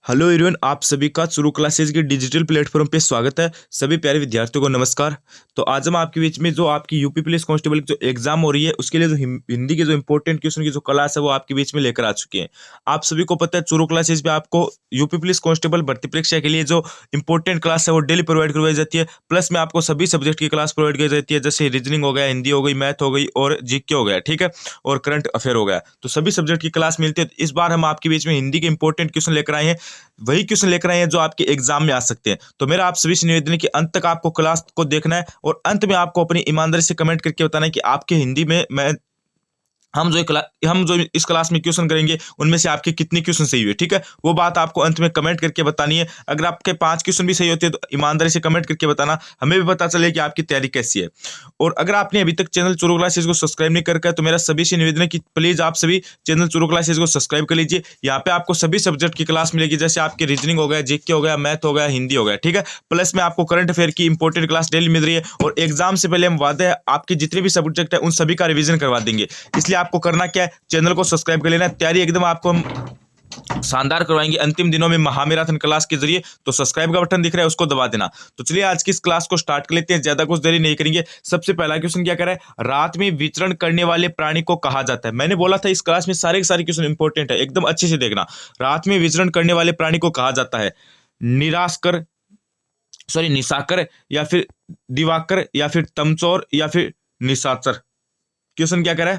Hello everyone, आप सभी का चुरू क्लासेज के डिजिटल प्लेटफॉर्म पे स्वागत है। सभी प्यारे विद्यार्थियों को नमस्कार। तो आज हम आपके बीच में जो आपकी यूपी पुलिस कांस्टेबल की जो एग्जाम हो रही है उसके लिए जो हिंदी के जो इंपॉर्टेंट क्वेश्चन की जो क्लास है वो आपके बीच में लेकर आ चुके हैं। आप सभी को पता है चुरू क्लासेज पे आपको यूपी पुलिस कांस्टेबल भर्ती परीक्षा के लिए जो इंपॉर्टेंट क्लास है वो डेली प्रोवाइड करवाई जाती है। प्लस में आपको सभी सब्जेक्ट की क्लास प्रोवाइड की जाती है, जैसे रीजनिंग हो गया, हिंदी हो गई, मैथ हो गई और जीके हो गया, ठीक है, और करंट अफेयर हो गया। तो सभी सब्जेक्ट की क्लास मिलती है। इस बार हम आपके बीच में हिंदी के इंपॉर्टेंट क्वेश्चन लेकर आए हैं, वही क्वेश्चन लेकर आए हैं जो आपके एग्जाम में आ सकते हैं। तो मेरा आप सभी से निवेदन है कि अंत तक आपको क्लास को देखना है और अंत में आपको अपनी ईमानदारी से कमेंट करके बताना है कि आपके हिंदी में मैं हम जो इस क्लास में क्वेश्चन करेंगे उनमें से आपके कितने क्वेश्चन सही हुए, ठीक है। वो बात आपको अंत में कमेंट करके बतानी है। अगर आपके 5 क्वेश्चन भी सही होते हैं तो ईमानदारी से कमेंट करके बताना, हमें भी पता चले कि आपकी तैयारी कैसी है। और अगर आपने अभी तक चैनल चुरू क्लासेज को सब्सक्राइब नहीं करके तो मेरा सभी से निवेदन है कि प्लीज आप सभी चैनल चुरू क्लासेज को सब्सक्राइब कर लीजिए। यहाँ पे आपको सभी सब्जेक्ट की क्लास मिलेगी, जैसे आपकी रीजनिंग हो गया, जीके हो गया, मैथ हो गया, हिंदी हो गया, ठीक है। प्लस में आपको करंट अफेयर की इंपॉर्टेंट क्लास डेली मिल रही है और एग्जाम से पहले हम वादे है आपके जितने भी सब्जेक्ट है उन सभी का रिवीजन करवा देंगे। इसलिए आपको करना क्या है, चैनल को सब्सक्राइब कर लेना। तैयारी एकदम आपको हम शानदार करवाएंगे अंतिम दिनों में महामैराथन क्लास के जरिए। तो सब्सक्राइब का बटन दिख रहा है उसको दबा देना। तो चलिए आज की इस क्लास को स्टार्ट कर लेते हैं, ज्यादा कुछ देरी नहीं करेंगे। सबसे पहला क्वेश्चन क्या करें, रात में विचरण करने वाले प्राणी को कहा जाता है। मैंने बोला था इस क्लास में सारे के सारे क्वेश्चन इंपॉर्टेंट है, एकदम अच्छे से देखना। रात में विचरण करने वाले प्राणी को कहा जाता है निरास्कर, सॉरी निशाकर, या फिर दिवाकर, या फिर तमचोर, या फिर निशाचर। क्वेश्चन क्या करे,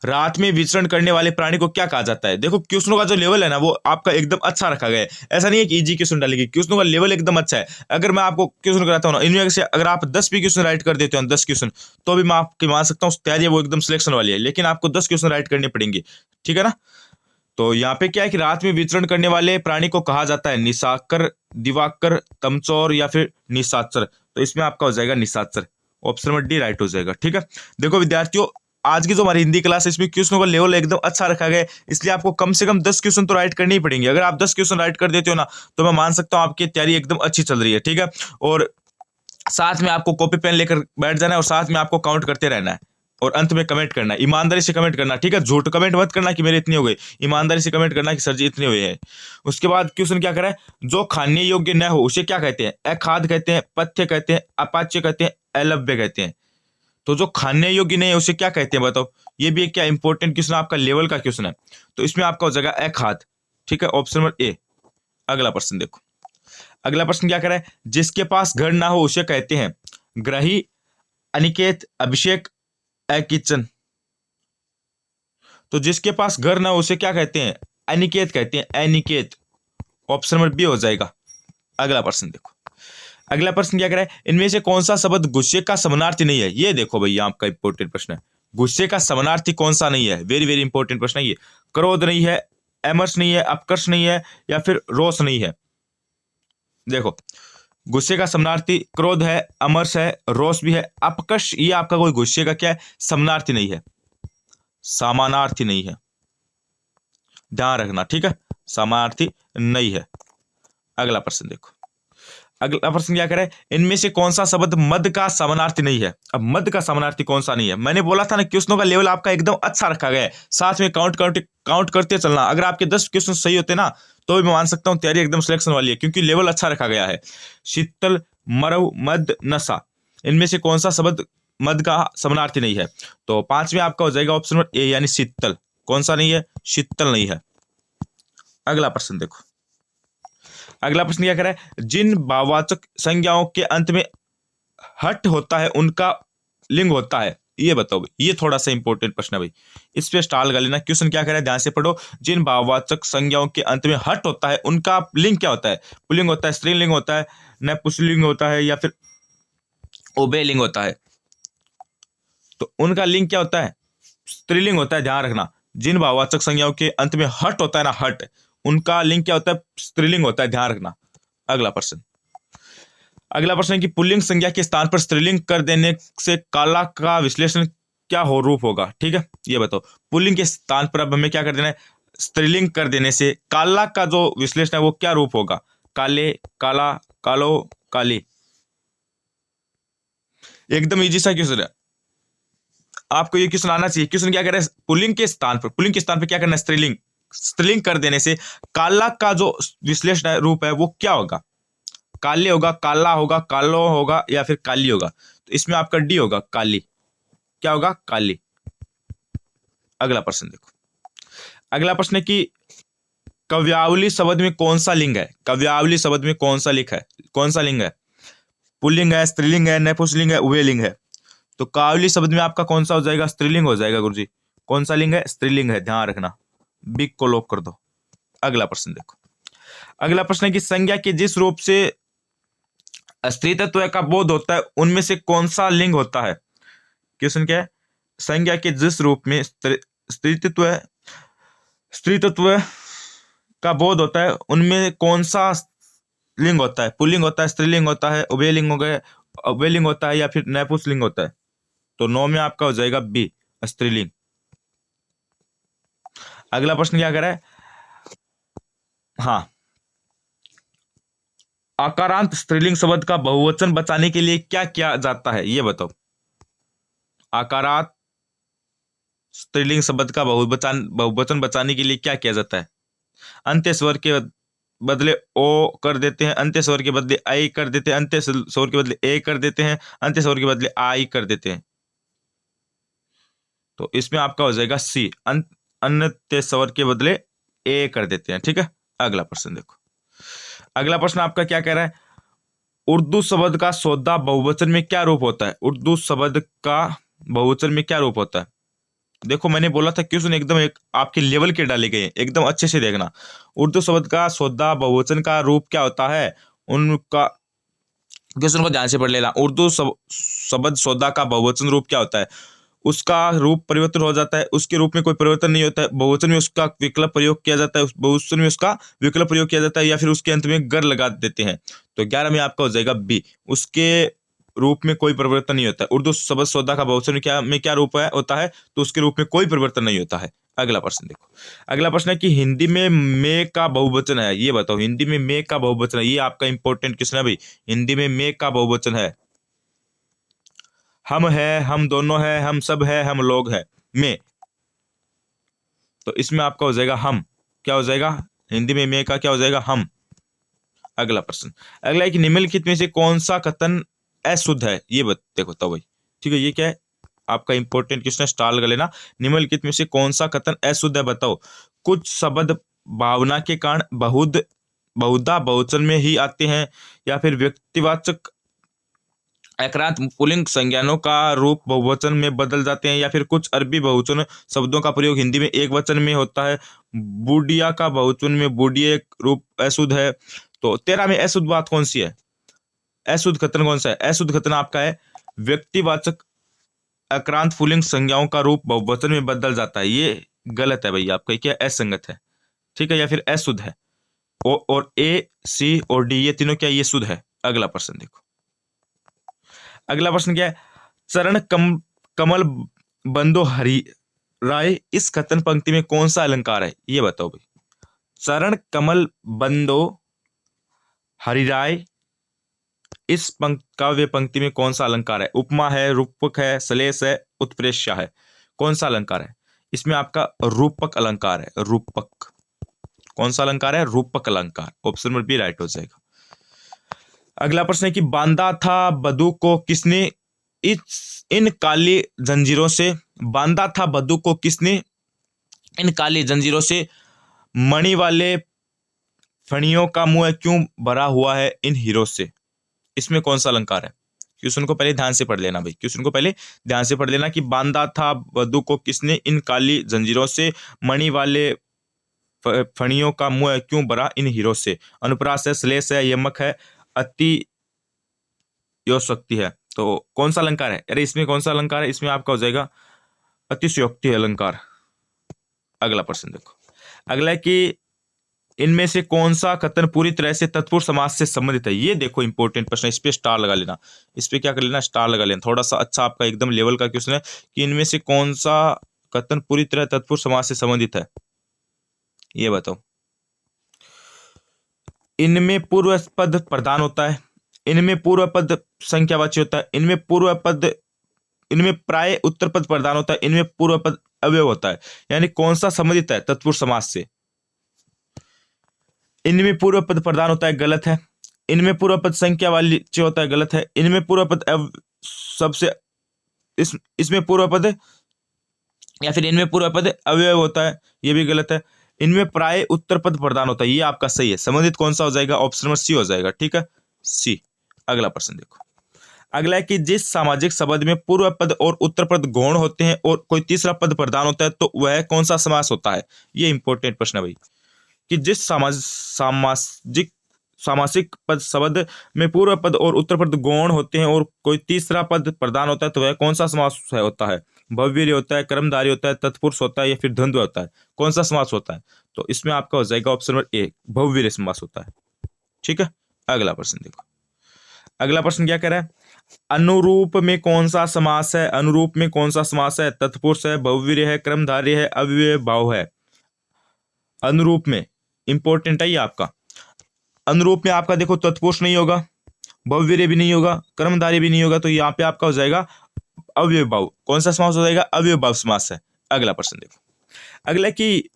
रात में विचरण करने वाले प्राणी को क्या कहा जाता है। देखो क्वेश्चनों का जो लेवल है ना वो आपका एकदम अच्छा रखा गया है। ऐसा नहीं है कि इजी क्वेश्चन डालेगी, क्वेश्चनों का लेवल एकदम अच्छा है। अगर मैं आपको क्वेश्चन कराता हूँ ना, इनमें से अगर आप 10 भी क्वेश्चन राइट कर देते हो, 10 क्वेश्चन, तो भी मैं आपकी मान सकता हूँ तैयारी है वो एकदम सिलेक्शन वाली है, लेकिन आपको 10 क्वेश्चन राइट करने पड़ेंगे, ठीक है ना। तो यहाँ पे क्या है कि रात में विचरण करने वाले प्राणी को कहा जाता है निशाकर, दिवाकर, तमचोर, या फिर निशाचर। तो इसमें आपका हो जाएगा निशाचर, ऑप्शन नंबर डी राइट हो जाएगा, ठीक है। देखो विद्यार्थियों, आज की जो हमारी हिंदी क्लास है इसमें क्वेश्चनों का लेवल एकदम अच्छा रखा गया है, इसलिए आपको कम से कम 10 क्वेश्चन तो राइट करने ही पड़ेंगे। अगर आप 10 क्वेश्चन राइट कर देते हो ना तो मैं मान सकता हूँ आपकी तैयारी एकदम अच्छी चल रही है, ठीक है। और साथ में आपको कॉपी पेन लेकर बैठ जाना है और साथ में आपको काउंट करते रहना है और अंत में कमेंट करना है। ईमानदारी से कमेंट करना, ठीक है। झूठ कमेंट मत करना कि मेरे इतने हो गए, ईमानदारी से कमेंट करना कि सर जी इतने हुए हैं। उसके बाद क्वेश्चन क्या करें, जो खाने योग्य न हो उसे क्या कहते हैं। अखाद्य कहते हैं, पथ्य कहते हैं, अपाच्य कहते हैं, अलभ्य कहते हैं। तो जो खाने योग्य नहीं है उसे क्या कहते हैं बताओ। ये भी एक क्या इंपॉर्टेंट क्वेश्चन, आपका लेवल का क्वेश्चन है। तो इसमें आपका हो जाएगा अखाद्य, ठीक है, ऑप्शन नंबर ए। अगला प्रश्न देखो, अगला प्रश्न क्या करें, जिसके पास घर ना हो उसे कहते हैं ग्रही, अनिकेत, अभिषेक, अकिचन। तो जिसके पास घर ना हो उसे क्या कहते हैं, अनिकेत कहते हैं, अनिकेत, ऑप्शन नंबर बी हो जाएगा। अगला प्रश्न देखो, अगला प्रश्न क्या करे, इनमें से कौन सा शब्द गुस्से का समानार्थी नहीं है। ये देखो भैया आपका इंपॉर्टेंट प्रश्न है, गुस्से का समानार्थी कौन सा नहीं है। वेरी वेरी इंपॉर्टेंट प्रश्न है ये। क्रोध नहीं है, एमर्स नहीं है, अपकर्ष नहीं है, या फिर रोष नहीं है। देखो गुस्से का समानार्थी क्रोध है, अमर्ष है, रोष भी है, अपकर्ष ये आपका कोई गुस्से का क्या है, समानार्थी नहीं है, समानार्थी नहीं है, ध्यान रखना, ठीक है, समानार्थी नहीं है। अगला प्रश्न देखो, अगला प्रश्न क्या करे, इनमें से कौन सा शब्द मद का समानार्थी नहीं है। अब मद का समानार्थी कौन सा नहीं है, मैंने बोला था ना क्वेश्चनों का लेवल आपका एकदम अच्छा रखा गया है, साथ में काउंट करते चलना। अगर आपके 10 क्वेश्चन सही होते ना तो भी मैं मान सकता हूं तैयारी एकदम सिलेक्शन वाली है, क्योंकि लेवल अच्छा रखा गया है। शीतल, मरव, मद, नशा, इनमें से कौन सा शब्द मद का समानार्थी नहीं है। तो 5 में आपका हो जाएगा ऑप्शन नंबर ए, यानी शीतल। कौन सा नहीं है, शीतल नहीं है। अगला प्रश्न देखो, अगला प्रश्न क्या करें, जिन भाववाचक संज्ञाओं के अंत में हट होता है उनका लिंग होता है। ये बताओ भाई, ये थोड़ा सा इंपॉर्टेंट प्रश्न है भाई, इस पे स्टाल कर लेना। क्वेश्चन क्या करे, ध्यान से पढ़ो। जिन भाववाचक संज्ञाओं के अंत में हट होता है उनका लिंग क्या होता है। पुल्लिंग होता है, स्त्रीलिंग होता है, नपुंसकलिंग होता है, या फिर उभयलिंग होता है। तो उनका लिंग क्या होता है, स्त्रीलिंग होता है, ध्यान रखना। जिन भाववाचक संज्ञाओं के अंत में हट होता है ना, हट, उनका लिंग क्या होता है, स्त्रीलिंग होता है, ध्यान रखना। अगला प्रश्न, अगला प्रश्न है कि पुल्लिंग संज्ञा के स्थान पर स्त्रीलिंग कर देने से काला का विश्लेषण क्या हो रूप होगा, ठीक है। ये बताओ, पुल्लिंग के स्थान पर अब हमें क्या कर देना है, स्त्रीलिंग कर देने से काला का जो विश्लेषण है वो क्या रूप होगा। काले, काला, कालो, काली। एकदम इजी सा क्वेश्चन है, आपको ये क्वेश्चन आना चाहिए। क्वेश्चन क्या कर रहा है, पुल्लिंग के स्थान पर क्या करना है, स्त्रीलिंग, स्त्रीलिंग कर देने से काला का जो विश्लेषण रूप है वो क्या होगा? काले होगा, काला होगा, कालो होगा या फिर काली होगा? तो इसमें आपका डी होगा, काली। क्या होगा? काली। अगला प्रश्न देखो। अगला प्रश्न है कि कव्यावली शब्द में कौन सा लिंग है? कव्यावली शब्द में कौन सा लिंग है? कौन सा लिंग है? पुल्लिंग है, स्त्रीलिंग है, नपुंसकलिंग है, उभयलिंग है? तो काव्यावली शब्द में आपका कौन सा हो जाएगा? स्त्रीलिंग हो जाएगा गुरुजी। कौन सा लिंग है? स्त्रीलिंग है, ध्यान रखना। बिग को लॉक कर दो। अगला प्रश्न देखो। अगला प्रश्न है कि संज्ञा के जिस रूप से स्त्रीत्व का बोध होता है उनमें से कौन सा लिंग होता है? क्वेश्चन क्या है? संज्ञा के जिस रूप में स्त्रीत्व स्त्रीत्व का बोध होता है उनमें कौन सा लिंग होता है? पुल्लिंग होता है, स्त्रीलिंग होता है, उभयलिंग हो गया, उभयलिंग होता है या फिर नपुंसकलिंग होता है? तो 9 में आपका हो जाएगा बी, स्त्रीलिंग। अगला प्रश्न क्या कर रहा है? हाँ, आकारांत स्त्रीलिंग शब्द का बहुवचन बचाने के लिए क्या किया जाता है? ये बताओ। आकारांत स्त्रीलिंग शब्द का बहुवचन बचाने के लिए क्या किया जाता है? अंत्य स्वर के बदले ओ कर देते हैं, अंत्य स्वर के बदले आई कर देते हैं, अंत्य स्वर के बदले ए कर देते हैं, अंत्य स्वर के बदले आई कर देते हैं। तो इसमें आपका हो जाएगा सी, अंत्य स्वर के बदले ए कर देते हैं। ठीक है, अगला प्रश्न देखो। अगला प्रश्न आपका क्या कह रहा है? उर्दू शब्द का सौदा बहुवचन में क्या रूप होता है? उर्दू शब्द का बहुवचन में क्या रूप होता है? देखो, मैंने बोला था क्वेश्चन एकदम एक आपके लेवल के डाले गए, एकदम अच्छे से देखना। उर्दू शब्द का सौदा बहुवचन का रूप क्या होता है? उनका क्वेश्चन को ध्यान से पढ़ लेना। उर्दू शब्द सौदा का बहुवचन रूप क्या होता है? उसका रूप परिवर्तन हो जाता है, उसके रूप में कोई परिवर्तन नहीं होता है। बहुवचन में उसका विकल्प प्रयोग किया जाता है, बहुवचन में उसका विकल्प प्रयोग किया जाता है या फिर उसके अंत में गर लगा देते हैं। तो 11 में आपका हो जाएगा बी, उसके रूप में कोई परिवर्तन नहीं होता है। उर्दू शब्द सौदा का बहुवचन क्या रूप है होता है? तो उसके रूप में कोई परिवर्तन नहीं होता है। अगला प्रश्न देखो। अगला प्रश्न है कि हिंदी में मैं का बहुवचन है, ये बताओ। हिंदी में मैं का बहुवचन है, ये आपका इंपॉर्टेंट क्वेश्चन है भाई। हिंदी में मैं का बहुवचन है। हम है, हम दोनों है, हम सब है, हम लोग है, मैं। तो इसमें आपका हो जाएगा हम। क्या हो जाएगा? हिंदी में मैं का क्या हो जाएगा? हम। अगला प्रश्न। अगला है कि निम्नलिखित में से कौन सा कथन अशुद्ध है? ये देखो तो भाई। ठीक है, ये क्या है? आपका इंपॉर्टेंट क्वेश्चन है, स्टार लगा लेना। निम्नलिखित में से कौन सा कथन अशुद्ध है बताओ। कुछ शब्द भावना के कारण बहुधा बहुवचन में ही आते हैं, या फिर व्यक्तिवाचक आक्रांत पुल्लिंग संज्ञानों का रूप बहुवचन में बदल जाते हैं, या फिर कुछ अरबी बहुवचन शब्दों का प्रयोग हिंदी में एक वचन में होता है। बूढ़िया का बहुवचन में बूढ़िए रूप अशुद्ध है। तो 13 में अशुद्ध बात कौन सी है? अशुद्ध कथन कौन सा है? अशुद्ध कथन आपका है व्यक्तिवाचक आक्रांत पुल्लिंग संज्ञाओं का रूप बहुवचन में बदल जाता है। ये गलत है भैया, आपका क्या असंगत है। ठीक है, या फिर अशुद्ध है। और ए, सी और डी ये तीनों क्या? ये शुद्ध है। अगला प्रश्न देखो। अगला प्रश्न क्या है? चरण कमल बंदो हरि राय, इस कथन पंक्ति में कौन सा अलंकार है? ये बताओ भाई। चरण कमल बंदो हरिराय, इस काव्य पंक्ति में कौन सा अलंकार है? उपमा है, रूपक है, श्लेष है, उत्प्रेक्षा है? कौन सा अलंकार है? इसमें आपका रूपक अलंकार है। रूपक। कौन सा अलंकार है? रूपक अलंकार। ऑप्शन नंबर बी राइट हो जाएगा। अगला प्रश्न है कि बांधा था बधू को किसने इन काली जंजीरों से? बांधा था बधू को किसने इन काली जंजीरों से? मणि वाले फणियों का मुंह क्यों भरा हुआ है इन हीरो से? इसमें कौन सा अलंकार है? क्वेश्चन को पहले ध्यान से पढ़ लेना भाई। क्वेश्चन को पहले ध्यान से पढ़ लेना कि बांधा था बधू को किसने इन काली जंजीरों से? मणि वाले फणियों का मुंह क्यों भरा इन हीरो से? अनुप्रास है, श्लेष है, यमक है, अति योक्ति है? तो कौन सा अलंकार है? अरे इसमें कौन सा अलंकार है? इसमें आपका हो जाएगा अतिशयोक्ति अलंकार। अगला प्रश्न देखो। अगला है कि इनमें से कौन सा कथन पूरी तरह से तत्पुरुष समास से संबंधित है? ये देखो इंपॉर्टेंट प्रश्न है, इस पे स्टार लगा लेना। इस पे क्या कर लेना? स्टार लगा लेना। थोड़ा सा अच्छा आपका एकदम लेवल का क्वेश्चन है कि इनमें से कौन सा कथन पूरी तरह तत्पुरुष समास से संबंधित है? ये बताओ। इनमें पूर्व पद प्रधान होता है, इनमें पूर्व पद संख्यावाची होता है, इनमें प्राय उत्तर पद प्रधान होता है, इनमें पूर्व पद अवयव होता है। यानी कौन सा संबंधित है तत्पुरुष समास से? इनमें पूर्व पद प्रधान होता है, गलत है। इनमें पूर्व पद संख्या वाली च होता है, गलत है। इनमें पूर्व पद सबसे इसमें पूर्व पद या फिर इनमें पूर्व पद अव्यय होता है, ये भी गलत है। इनमें प्राय उत्तर पद प्रधान होता है, ये आपका सही है। संबंधित कौन सा हो जाएगा? ऑप्शन नंबर सी हो जाएगा, ठीक है, सी। अगला प्रश्न देखो। अगला है कि जिस सामाजिक शब्द में पूर्व पद और उत्तर पद गौण होते हैं और कोई तीसरा पद प्रधान होता है तो वह कौन सा समास होता है? ये इंपॉर्टेंट प्रश्न है भाई, कि जिस सामाजिक सामासिक पद शब्द में पूर्व पद और उत्तर पद गौण होते हैं और कोई तीसरा पद प्रधान होता है तो वह कौन सा समास होता है? भव्य होता है, कर्मधारय होता है, तत्पुरुष होता है या फिर द्वंद्व होता है? कौन सा समास होता है? तो इसमें आपका हो जाएगा ऑप्शन नंबर ए, भव्य समास होता है, ठीक है। अगला प्रश्न देखो। अगला प्रश्न क्या कह रहा है? अनुरूप में कौन सा समास है? अनुरूप में कौन सा समास है? तत्पुरुष है, भव्य है, कर्मधारय है, अव्यय भाव है। अनुरूप में इंपॉर्टेंट है ये आपका। अनुरूप में आपका देखो तत्पुरुष नहीं होगा, भव्य भी नहीं होगा, कर्मधारय भी नहीं होगा, तो यहाँ पे आपका हो जाएगा अव्यय भाव। कौन सा समास हो जाएगा? अव्यय भाव समास है। अगला प्रश्न देखो। अगला कि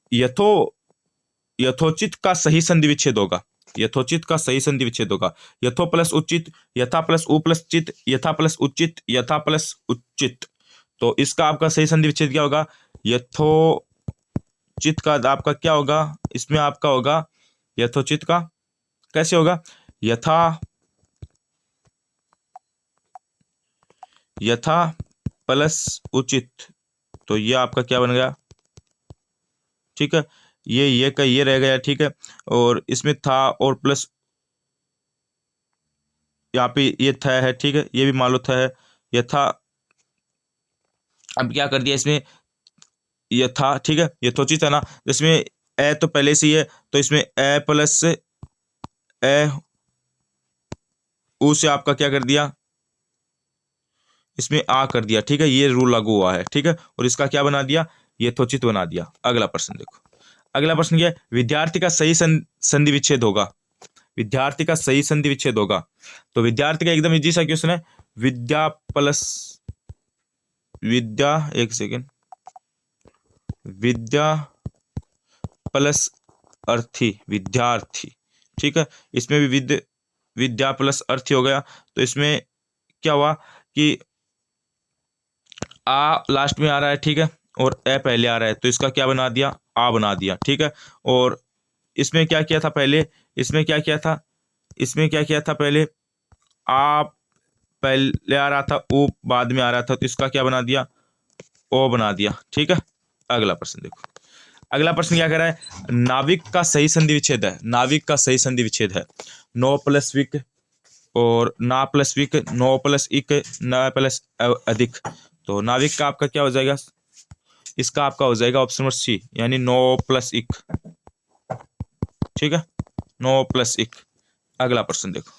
यथोचित का सही संधि विच्छेद होगा। यथोचित का सही संधि विच्छेद होगा। यथो प्लस उचित, यथा प्लस उ प्लस चित, यथा प्लस उचित, यथा प्लस उचित। तो इसका आपका सही संधि विच्छेद क्या होगा? यथोचित का आपका क्या होगा? इसमें आपका होगा यथोचित का कैसे होगा? यथा प्लस उचित, तो ये आपका क्या बन गया, ठीक है। ये का ये रह गया, ठीक है। और इसमें था और प्लस यहाँ पे ये था है, ठीक है, ये भी मान लो था है, यथा। अब क्या कर दिया इसमें? यथा, ठीक है, यथोचित है ना, इसमें ए तो पहले से ही है, तो इसमें ए प्लस ए उ से आपका क्या कर दिया? इसमें आ कर दिया, ठीक है, ये रूल लागू हुआ है, ठीक है। और इसका क्या बना दिया? यथोचित बना दिया। अगला प्रश्न देखो। अगला प्रश्न क्या है? विद्यार्थी का सही संधि विच्छेद होगा। विद्यार्थी का सही संधि विच्छेद होगा, तो विद्यार्थी का एकदम इजी सा क्वेश्चन है। विद्या प्लस विद्या, एक सेकेंड, विद्या प्लस अर्थी, विद्यार्थी, ठीक है। इसमें भी विद्या प्लस अर्थी हो गया, तो इसमें क्या हुआ कि आ लास्ट में आ रहा है, ठीक है, और ए पहले आ रहा है, तो इसका क्या बना दिया? आ बना दिया, ठीक है। और इसमें क्या किया था पहले? इसमें क्या किया था? इसमें क्या किया था पहले? आ पहले आ रहा था, ओ बाद में आ रहा था, तो इसका क्या बना दिया? ओ बना दिया, ठीक है। अगला प्रश्न देखो। अगला प्रश्न क्या कर रहा है? नाविक का सही संधि विच्छेद है। नाविक का सही संधि विच्छेद है। नो प्लस विक और ना प्लस विक, नो प्लस इक, न प्लस अधिक। तो नाविक का आपका क्या हो जाएगा? इसका आपका हो जाएगा ऑप्शन नंबर सी, यानी नो प्लस इक, ठीक है, नो प्लस इक। अगला प्रश्न देखो।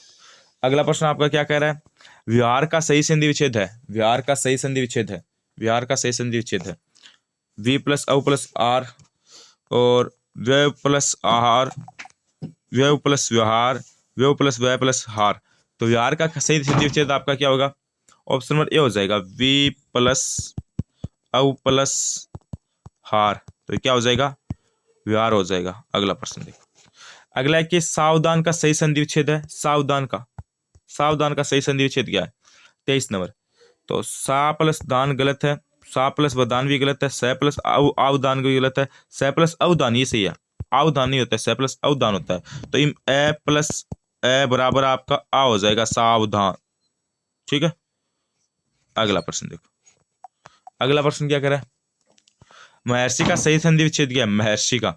अगला प्रश्न आपका क्या कह रहा है? व्यवहार का सही संधि विच्छेद है। व्यवहार का सही संधि विच्छेद है। व्यवहार का सही संधि विच्छेद है। वी प्लस औ प्लस आर और व्यय प्लस आहार, व्यय प्लस व्यवहार, व्यय प्लस व्यय प्लस हार। तो व्यवहार का सही संधि विच्छेद आपका क्या होगा? ऑप्शन नंबर ए हो जाएगा, वी प्लस औ प्लस हार। तो क्या हो जाएगा? व्यवहार हो जाएगा। अगला प्रश्न देखो। अगला है कि सावधान का सही संधि विच्छेद है। सावधान का सही संधि विच्छेद क्या है? 23 नंबर। तो सा प्लस दान गलत है, सा प्लस वदान भी गलत है, स प्लस आवदान भी गलत है, स प्लस अवदान ये सही है, आवदान नहीं होता है, स प्लस अवदान होता है। तो इन ए प्लस ए बराबर आपका आ हो जाएगा, सावधान, ठीक है। अगला प्रश्न देखो। अगला प्रश्न क्या करें? महर्षि का सही संधि विच्छेद क्या है? महर्षि का,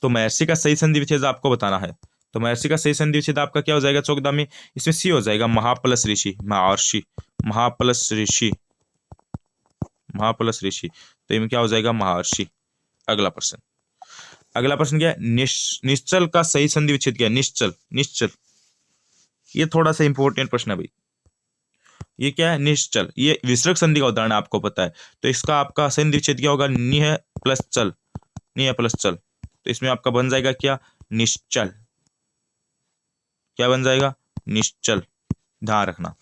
तो महर्षि का सही संधि विच्छेद आपको बताना है। तो महर्षि का सही संधि विच्छेद आपका क्या हो जाएगा? चौकदा में इसमें सी हो जाएगा, महाप्लस ऋषि, महर्षि, महाप्लस ऋषि, महाप्लस ऋषि। तो इनमें क्या हो जाएगा? महर्षि। अगला प्रश्न। अगला प्रश्न क्या है? निश्चल का सही संधि विच्छेद क्या है? निश्चल, निश्चल, ये थोड़ा सा इंपॉर्टेंट प्रश्न है भाई। ये क्या है? निश्चल, ये विसर्ग संधि का उदाहरण आपको पता है। तो इसका आपका संधि विच्छेद क्या होगा? नि है प्लस चल, नि है प्लस चल। तो इसमें आपका बन जाएगा क्या? निश्चल। क्या बन जाएगा? निश्चल, ध्यान रखना।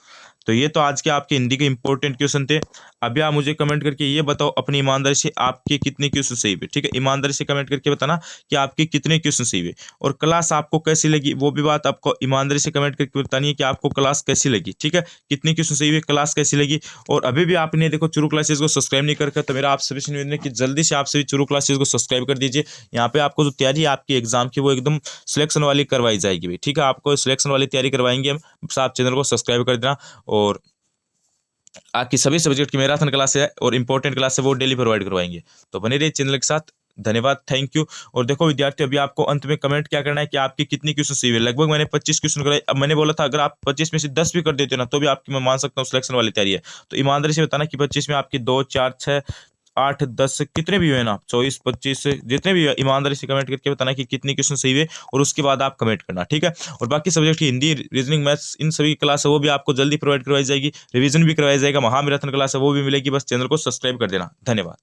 तो ये तो आज के आपके हिंदी के इंपॉर्टेंट क्वेश्चन थे। अभी आप मुझे कमेंट करके ये बताओ अपनी ईमानदारी से आपके कितने क्वेश्चन सही हुए, ठीक है। ईमानदारी से कमेंट करके बताना कि आपके कितने क्वेश्चन सही हुए, और क्लास आपको कैसी लगी वो भी बात आपको ईमानदारी से कमेंट करके बतानी है कि आपको क्लास कैसी लगी, ठीक है। कितने क्वेश्चन सही हुए, क्लास कैसी लगी। और अभी भी आपने देखो चुरू क्लासेस को सब्सक्राइब नहीं करके, तो मेरा आप सभी से निवेदन है कि जल्दी से आप सभी चुरू क्लासेस को सब्सक्राइब कर दीजिए। यहाँ पे आपको जो तैयारी है आपकी एग्जाम की वो एकदम सिलेक्शन वाली करवाई जाएगी भाई, ठीक है। आपको सिलेक्शन वाली तैयारी करवाएंगे हम, बस आप चैनल को सब्सक्राइब कर देना। और आपकी सभी सब्जेक्ट की मैराथन क्लास है और इंपॉर्टेंट क्लास है वो डेली प्रोवाइड करवाएंगे। तो बने रहिए चैनल के साथ। धन्यवाद, थैंक यू। और देखो विद्यार्थी, अभी आपको अंत में कमेंट क्या करना है कि आपके कितनी क्वेश्चन सही हुए। लगभग मैंने 25 क्वेश्चन कराए। अब मैंने बोला था अगर आप 25 में से 10 भी कर देते हो ना तो भी आपकी मैं मान सकता हूँ सिलेक्शन वाली तैयारी है। तो ईमानदारी से बताना कि 25 में आपकी 2, 4, 6, 8, 10 कितने भी हुए ना, 24, 25 जितने भी हुए, ईमानदारी से कमेंट करके बताना कि कितनी क्वेश्चन सही हुए, और उसके बाद आप कमेंट करना, ठीक है। और बाकी सब्जेक्ट की हिंदी, रीजनिंग, मैथ्स, इन सभी क्लास है वो भी आपको जल्दी प्रोवाइड करवाई जाएगी। रिवीजन भी करवाई जाएगा, महामैराथन क्लास है वो भी मिलेगी। बस चैनल को सब्सक्राइब कर देना। धन्यवाद।